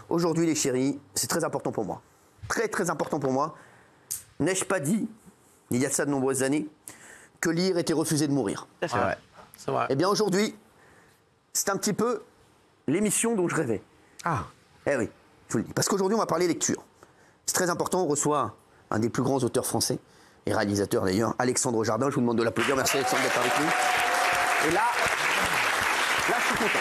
Aujourd'hui, les chéris, c'est très important pour moi. Très, très important pour moi. N'ai-je pas dit, il y a de ça de nombreuses années, que lire était refuser de mourir? C'est vrai. C'est vrai. Eh bien, aujourd'hui, c'est un petit peu l'émission dont je rêvais. Ah. Eh oui, je vous le dis. Parce qu'aujourd'hui, on va parler lecture. C'est très important. On reçoit un des plus grands auteurs français et réalisateurs d'ailleurs, Alexandre Jardin. Je vous demande de l'applaudir. Merci Alexandre d'être avec nous. Et là, je suis content.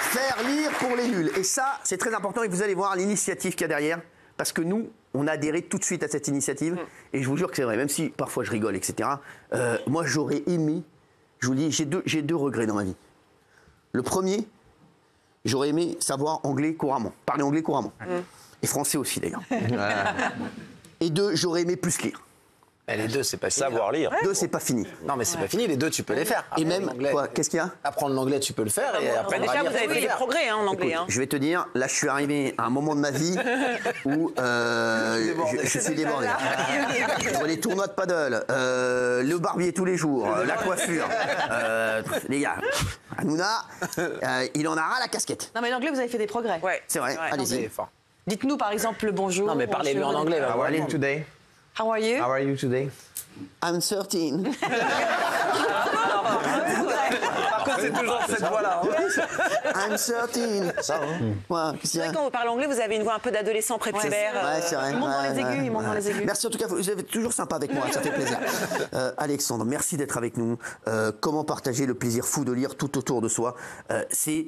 Faire lire pour les nuls. Et ça, c'est très important. Et vous allez voir l'initiative qu'il y a derrière. Parce que nous, on a adhéré tout de suite à cette initiative. Et je vous jure que c'est vrai. Même si parfois je rigole, etc. Moi, j'aurais aimé... Je vous dis, j'ai deux regrets dans ma vie. Le premier, j'aurais aimé savoir anglais couramment. Parler anglais couramment. Et français aussi, d'ailleurs. Et deux, j'aurais aimé plus lire. Et les deux, c'est pas fini. Savoir lire. Deux, c'est pas fini. Non, mais c'est pas fini. Les deux, tu peux les faire. Et même, quoi, qu'est-ce qu'il y a? Apprendre l'anglais, tu peux le faire. Et apprendre Déjà, à lire, vous avez tu peux fait le des faire. progrès en anglais. Écoute, je vais te dire, là, je suis arrivé à un moment de ma vie où je suis débordé. Entre les tournois de paddle, le barbier tous les jours, la coiffure. Les gars, Hanouna, il en a ras la casquette. Non, mais l'anglais, vous avez fait des progrès. Ouais. C'est vrai, allez-y. C'est fort. Dites-nous, par exemple, le bonjour. Non, mais parlez-lui en anglais. How are you today? How are you? How are you today? I'm 13. Par contre, c'est toujours cette voix-là. I'm 13. Ça, hein. Ouais, qu'est-ce qu'il y a? Quand vous parlez anglais, vous avez une voix un peu d'adolescent prépubère. Ouais, c'est vrai. Il monte dans les aigus, il monte dans les aigus. Merci en tout cas, vous êtes toujours sympa avec moi, ça fait plaisir. Alexandre, merci d'être avec nous. Comment partager le plaisir fou de lire tout autour de soi? C'est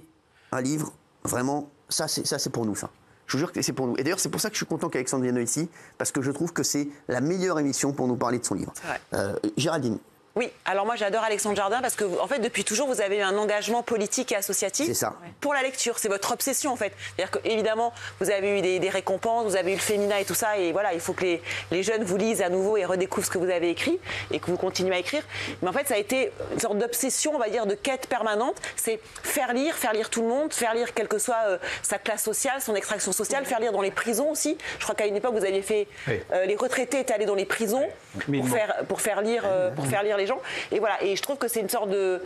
un livre, vraiment, ça c'est pour nous, ça. Je vous jure que c'est pour nous. Et d'ailleurs, c'est pour ça que je suis content qu'Alexandre vienne ici, parce que je trouve que c'est la meilleure émission pour nous parler de son livre. C'est vrai. Géraldine. Oui, alors moi j'adore Alexandre Jardin parce que en fait depuis toujours vous avez eu un engagement politique et associatif C'est ça. pour la lecture, c'est votre obsession en fait. C'est-à-dire que évidemment vous avez eu des récompenses, vous avez eu le féminin et tout ça et voilà, il faut que les jeunes vous lisent à nouveau et redécouvrent ce que vous avez écrit et que vous continuez à écrire. Mais en fait ça a été une sorte d'obsession, on va dire, de quête permanente, c'est faire lire tout le monde, faire lire quelle que soit sa classe sociale, son extraction sociale, faire lire dans les prisons aussi. Je crois qu'à une époque vous aviez fait les retraités étaient allés dans les prisons pour faire lire les gens. Et voilà, et je trouve que c'est une sorte de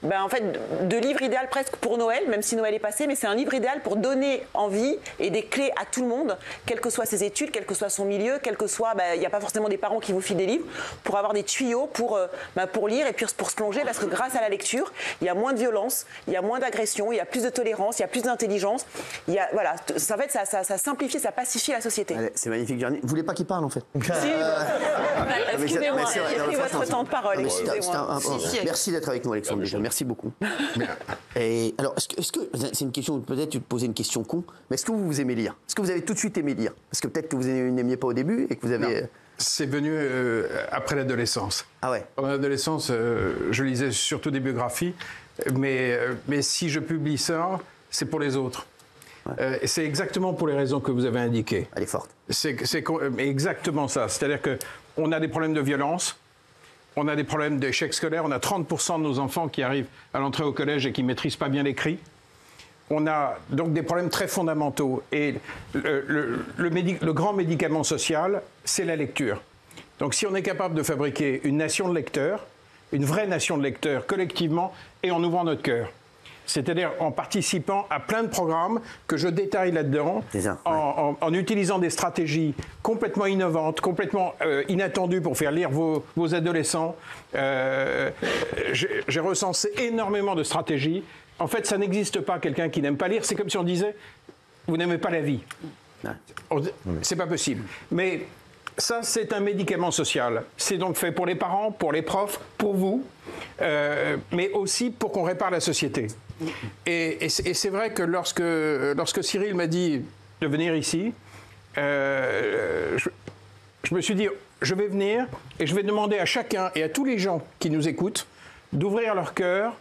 livre idéal presque pour Noël, même si Noël est passé, mais c'est un livre idéal pour donner envie et des clés à tout le monde, quelles que soient ses études, quel que soit son milieu, quel que soit, il n'y a pas forcément des parents qui vous filent des livres, pour avoir des tuyaux pour lire et puis pour se plonger, parce que grâce à la lecture, il y a moins de violence, il y a moins d'agression, il y a plus de tolérance, il y a plus d'intelligence, en fait ça simplifie, ça pacifie la société. Allez, c'est magnifique, Géraldine. Vous voulez pas qu'il parle en fait? Excusez-moi, mais c'est vrai, j'ai non, mais pris votre franchement, temps de parole, non, mais c'est excusez-moi. Merci d'être avec nous, Alexandre, déjà. Merci beaucoup. Et alors, est-ce que c'est une question, peut-être tu te posais une question con, mais est-ce que vous aimez lire? Est-ce que vous avez tout de suite aimé lire? Parce que peut-être que vous n'aimiez pas au début et que vous avez... C'est venu après l'adolescence. Ah ouais. Pendant l'adolescence, je lisais surtout des biographies, mais si je publie ça, c'est pour les autres. Ouais. Et c'est exactement pour les raisons que vous avez indiquées. Elle est forte. C'est exactement ça. C'est-à-dire qu'on a des problèmes de violence, on a des problèmes d'échec scolaire, on a 30% de nos enfants qui arrivent à l'entrée au collège et qui ne maîtrisent pas bien l'écrit. On a donc des problèmes très fondamentaux. Et le grand médicament social, c'est la lecture. Donc si on est capable de fabriquer une nation de lecteurs, une vraie nation de lecteurs collectivement, et en ouvrant notre cœur, c'est-à-dire en participant à plein de programmes que je détaille là-dedans, en utilisant des stratégies complètement innovantes, complètement inattendues pour faire lire vos adolescents. J'ai recensé énormément de stratégies. En fait, ça n'existe pas, quelqu'un qui n'aime pas lire. C'est comme si on disait, vous n'aimez pas la vie. C'est pas possible. Mais ça, c'est un médicament social. C'est donc fait pour les parents, pour les profs, pour vous, mais aussi pour qu'on répare la société. Et c'est vrai que lorsque Cyril m'a dit de venir ici, je me suis dit, je vais venir et je vais demander à chacun et à tous les gens qui nous écoutent d'ouvrir leur cœur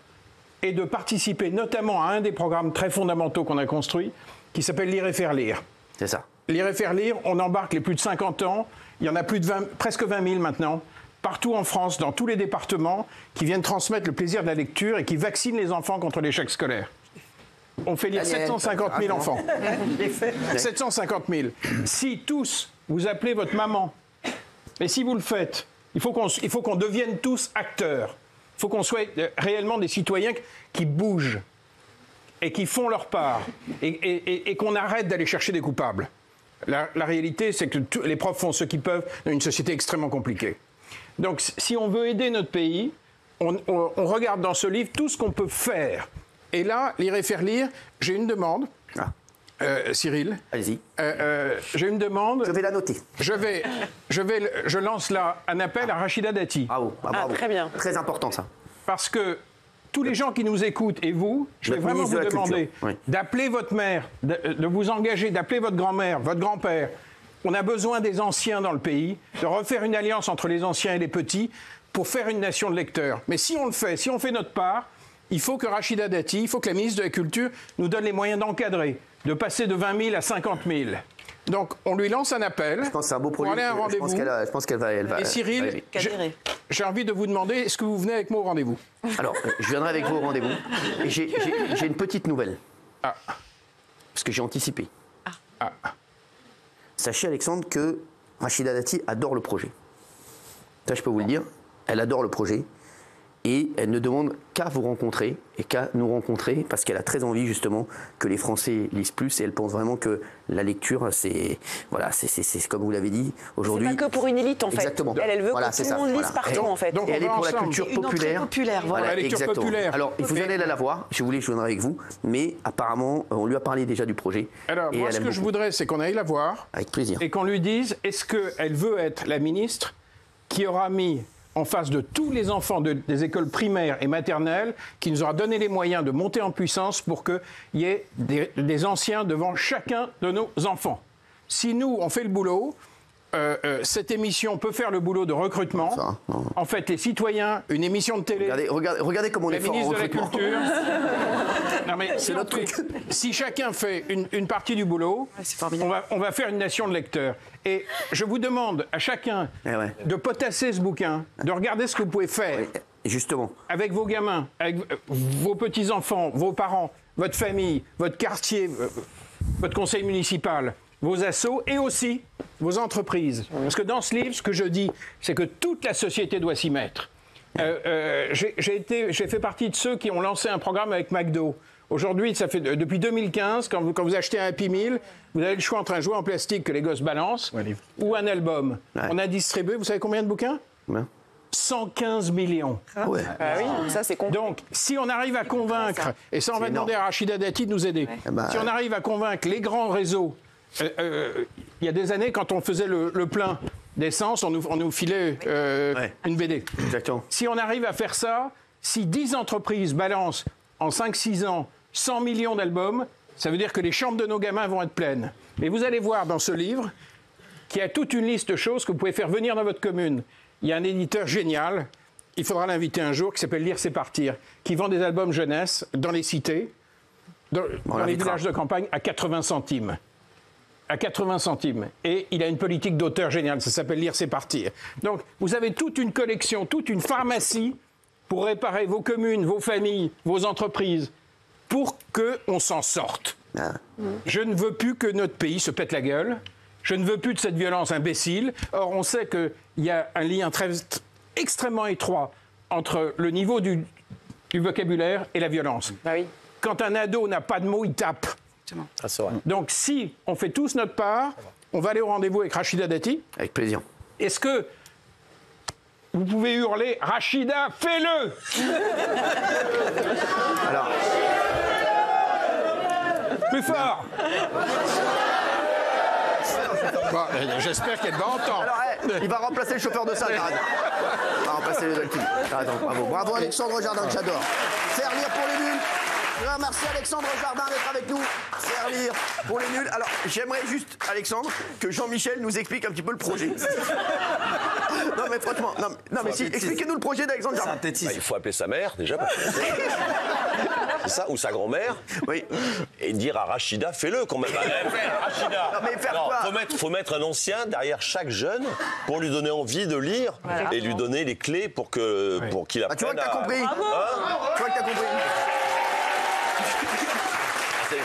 et de participer notamment à un des programmes très fondamentaux qu'on a construit, qui s'appelle Lire et faire lire. C'est ça. Lire et faire lire, on embarque les plus de 50 ans, il y en a presque 20 000 maintenant, partout en France, dans tous les départements, qui viennent transmettre le plaisir de la lecture et qui vaccinent les enfants contre l'échec scolaire. On fait lire 750 000 enfants. 750 000. Si tous, vous appelez votre maman, et si vous le faites, il faut qu'on devienne tous acteurs. Il faut qu'on soit réellement des citoyens qui bougent. et qui font leur part et qu'on arrête d'aller chercher des coupables. La réalité, c'est que les profs font ce qu'ils peuvent dans une société extrêmement compliquée. Donc, si on veut aider notre pays, on regarde dans ce livre tout ce qu'on peut faire. Et là, lire et faire lire, j'ai une demande. Cyril. Allez-y. J'ai une demande. Je vais la noter. Je lance là un appel à Rachida Dati. Bravo. Bravo. Très bien. Très important, ça. Parce que tous les gens qui nous écoutent, et vous, je vais vraiment vous demander d'appeler votre mère, de vous engager, d'appeler votre grand-mère, votre grand-père. On a besoin des anciens dans le pays, de refaire une alliance entre les anciens et les petits pour faire une nation de lecteurs. Mais si on le fait, si on fait notre part, il faut que Rachida Dati, il faut que la ministre de la Culture nous donne les moyens d'encadrer, de passer de 20 000 à 50 000. Donc, on lui lance un appel. Je pense que c'est un beau projet. Pour aller à un rendez-vous. Je pense qu'elle va. Et Cyril, j'ai envie de vous demander, est-ce que vous venez avec moi au rendez-vous? Alors, je viendrai avec vous au rendez-vous. Et j'ai une petite nouvelle. Parce que j'ai anticipé. Sachez, Alexandre, que Rachida Dati adore le projet. Ça, je peux vous le dire. Elle adore le projet. Et elle ne demande qu'à vous rencontrer et qu'à nous rencontrer parce qu'elle a très envie justement que les Français lisent plus et elle pense vraiment que la lecture, c'est comme vous l'avez dit aujourd'hui. C'est pas que pour une élite en fait. Exactement. Elle veut que tout le monde lise partout en fait. Donc, et elle est pour la culture populaire. Voilà. La lecture populaire. Alors, vous allez la voir. Si vous voulez, je viendrai avec vous. Mais apparemment, on lui a parlé déjà du projet. Alors, moi, ce que je voudrais, c'est qu'on aille la voir. Avec plaisir. Et qu'on lui dise, est-ce qu'elle veut être la ministre qui aura mis en face de tous les enfants des écoles primaires et maternelles, qui nous aura donné les moyens de monter en puissance pour qu'il y ait des anciens devant chacun de nos enfants. Si nous, on fait le boulot, cette émission peut faire le boulot de recrutement. Ça, en fait, les citoyens, une émission de télé... Regardez comment on est fort en recrutement. La ministre de la Culture... Non, mais si chacun fait une partie du boulot, on va faire une nation de lecteurs. Et je vous demande à chacun de potasser ce bouquin, de regarder ce que vous pouvez faire. Justement. Avec vos gamins, avec vos petits-enfants, vos parents, votre famille, votre quartier, votre conseil municipal, vos assos et aussi vos entreprises. Parce que dans ce livre, ce que je dis, c'est que toute la société doit s'y mettre. J'ai fait partie de ceux qui ont lancé un programme avec McDo. Aujourd'hui, ça fait depuis 2015, quand vous achetez un Happy Meal, vous avez le choix entre un jouet en plastique que les gosses balancent ou un album. On a distribué, vous savez combien de bouquins 115 millions. Oui, ça c'est con. Donc, si on arrive à convaincre, et ça on va demander à Rachida Dati de nous aider, si on arrive à convaincre les grands réseaux, il y a des années, quand on faisait le plein d'essence, on nous filait une BD. Exactement. Si on arrive à faire ça, si 10 entreprises balancent en 5-6 ans 100 millions d'albums, ça veut dire que les chambres de nos gamins vont être pleines. Et vous allez voir dans ce livre qu'il y a toute une liste de choses que vous pouvez faire venir dans votre commune. Il y a un éditeur génial, il faudra l'inviter un jour, qui s'appelle Lire c'est partir, qui vend des albums jeunesse dans les cités, dans les villages de campagne, à 80 centimes. À 80 centimes. Et il a une politique d'auteur géniale, ça s'appelle Lire c'est partir. Donc vous avez toute une collection, toute une pharmacie pour réparer vos communes, vos familles, vos entreprises, pour qu'on s'en sorte. Je ne veux plus que notre pays se pète la gueule. Je ne veux plus de cette violence imbécile. Or, on sait qu'il y a un lien extrêmement étroit entre le niveau du vocabulaire et la violence. Quand un ado n'a pas de mots, il tape. C'est vrai. Donc, si on fait tous notre part, on va aller au rendez-vous avec Rachida Dati. Avec plaisir. Est-ce que vous pouvez hurler « Rachida, fais-le » Alors... Plus fort. Bon, j'espère qu'elle va entendre. Alors, il va remplacer le chauffeur de salle. Il va remplacer le Dalton. Bravo. Bravo Alexandre Jardin, que j'adore. Faire lire pour les nuls. Je remercie Alexandre Jardin d'être avec nous. Faire lire pour les nuls. Alors, j'aimerais juste, Alexandre, que Jean-Michel nous explique un petit peu le projet. Non, mais franchement, non, mais si, expliquez-nous le projet d'Alexandre Jardin. Il faut appeler sa mère, déjà. C'est ça, ou sa grand-mère. Oui. Et dire à Rachida, fais-le quand même. Rachida. Non, mais faire quoi ? Faut mettre un ancien derrière chaque jeune pour lui donner envie de lire et lui donner les clés pour qu'il apprenne tu vois que t'as compris. Hein ? Tu vois que t'as compris.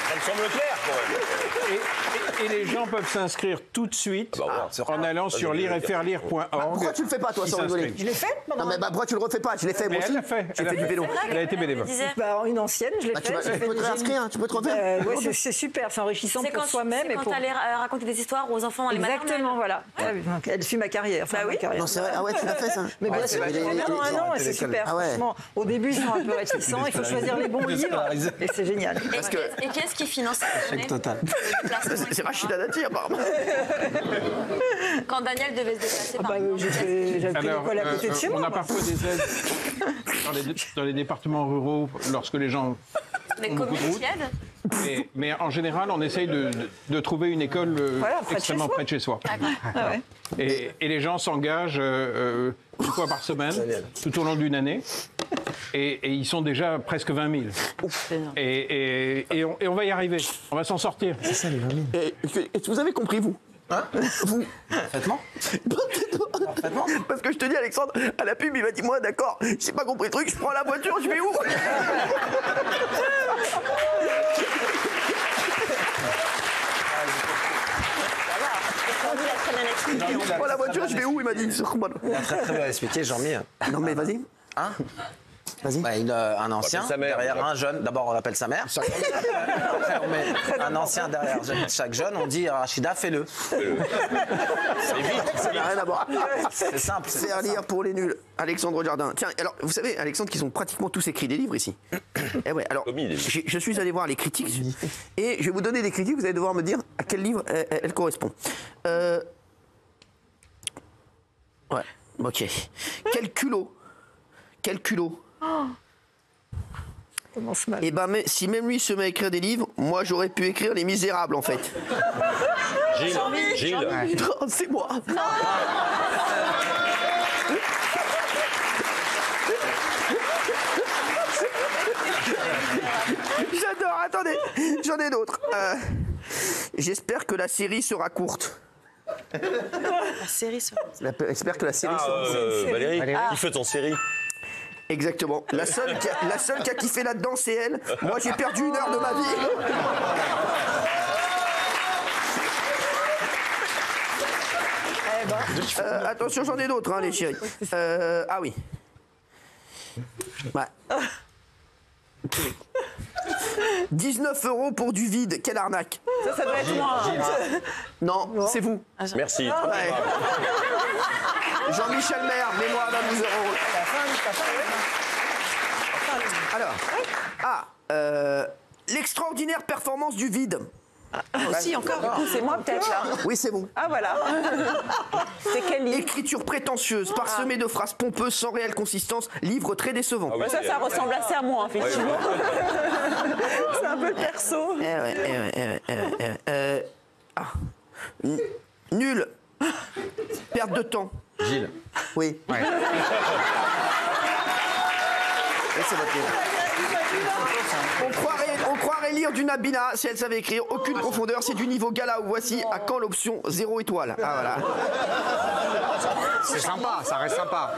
Ça me semble clair quand même. Et les gens peuvent s'inscrire tout de suite en allant sur lireetfairelire.org. Pourquoi tu le fais pas, toi, sans rigoler? Je l'ai fait Non, mais pourquoi tu le refais pas? Je l'ai fait, moi Mais aussi. elle l'a fait. J'ai fait du vélo. Elle a été bénévole. Bah, une ancienne, je l'ai Tu fait. peux te réinscrire, tu peux te refaire. Ouais, c'est super, c'est enrichissant C'est pour quand, soi-même c'est et quand pour. t'allais raconter des histoires aux enfants dans les Exactement, maternelles. voilà. Elle suit ma carrière. Enfin, ma carrière. Non, c'est vrai. Ah ouais, tu l'as fait, ça? Mais bien sûr, non, c'est super. Ah ouais. Franchement, au début, ils sont un peu réticents. Il faut choisir les bons livres. Et c'est génial. Et qui est-ce qui finance cette année total. le déplacement C'est Rachida Dati, apparemment. Quand Daniel devait se déplacer par exemple. J'avais fait Alors, l'école à côté de chez on moi. a parfois des aides dans les départements ruraux lorsque les gens Les ont beaucoup de communes routes. qui aident. Mais en général, on essaye de trouver une école Voilà, près de extrêmement chez soi. près de chez soi. Ah ouais. Et les gens s'engagent une fois par semaine, tout au long d'une année. Et ils sont déjà presque 20 000. Et on va y arriver. On va s'en sortir. C'est ça, les 20 000. Et vous avez compris, vous? Vous? Parfaitement. Parfaitement. Parce que je te dis, Alexandre, à la pub, il m'a dit, moi, d'accord, j'ai pas compris le truc, je prends la voiture, je vais où? Je prends la voiture, je vais où? Il m'a dit. Il a très bien expliqué, Jean-Mi. Non, mais vas-y. Hein? Vas-y. Bah, un ancien sa mère, derrière déjà. un jeune. D'abord, on appelle sa mère. Après, on met un ancien derrière chaque jeune. On dit Rachida, fais-le. Ça n'a rien à voir. C'est simple. c'est Faire lire pour les nuls. Alexandre Jardin. Tiens, alors, vous savez, Alexandre, qu'ils ont pratiquement tous écrit des livres ici. Eh ouais, alors, Commis, des livres. je suis allé voir les critiques et je vais vous donner des critiques. Vous allez devoir me dire à quel livre elle correspond. Ouais, ok. Quel culot. Quel culot. Commence mal. Eh ben, mais, si même lui se met à écrire des livres, moi j'aurais pu écrire Les Misérables en fait. Gilles. Non, c'est moi. J'adore, attendez, j'en ai d'autres. J'espère que la série sera courte. La série sur... J'espère que la série sera courte. Valérie, qui fait ton série? Exactement. La seule qui a kiffé là-dedans, c'est elle. Moi, j'ai perdu 1 heure de ma vie. Attention, j'en ai d'autres, hein, les chéris. Ah oui. Ouais. 19 € pour du vide, quelle arnaque. Ça doit être moi. Non, c'est vous. Merci. Ouais. Jean-Michel Maire, mémoire d'un 12 €. Alors, l'extraordinaire performance du vide. Aussi, encore. Du coup, c'est moi peut-être là. Oui, c'est vous. Ah voilà. C'est quel livre? Écriture prétentieuse, parsemée de phrases pompeuses sans réelle consistance, livre très décevant. oui, Ça ressemble assez à moi, effectivement. C'est un peu perso. Nul. Perte de temps. Gilles. Oui. Oui, c'est votre livre. On croirait lire du Nabila si elle savait écrire. Aucune profondeur, c'est du niveau gala. Voici à quand l'option 0 étoile. Ah voilà. C'est sympa, ça reste sympa.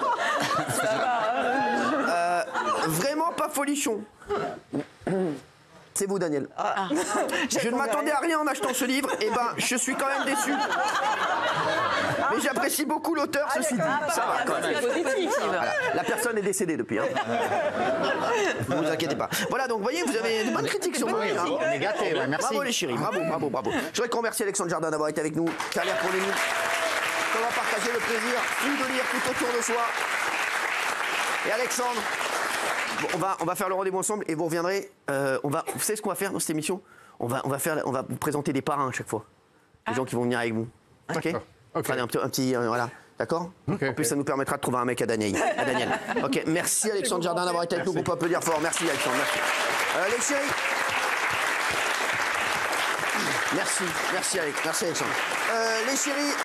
Vraiment pas folichon. C'est vous, Daniel. Je ne m'attendais à rien en achetant ce livre. Et ben, je suis quand même déçu. Mais j'apprécie beaucoup l'auteur, ceci dit. Ça va quand même. C'est positif. Voilà. La personne est décédée depuis. Hein. Ne vous inquiétez pas. Voilà, donc vous voyez, vous avez de bonnes critiques sur moi. Hein. On est gâtés, ouais, merci. Bravo les chéris, bravo. Je voudrais qu'on remercie Alexandre Jardin d'avoir été avec nous. Faire lire pour les nuls. On va partager le plaisir fou de lire tout autour de soi. Et Alexandre, bon, on va faire le rendez-vous ensemble et vous reviendrez. Vous savez ce qu'on va faire dans cette émission? On va vous présenter des parrains à chaque fois. Des gens qui vont venir avec vous. Ok. Ok. Un petit voilà. D'accord. Ok, En plus, ça nous permettra de trouver un mec à Daniel. Ok. Merci Alexandre Jardin d'avoir été avec nous. On peut applaudir fort. Merci Alexandre. Merci. Les chéris. Merci Alex. Merci Alexandre. Les chéris.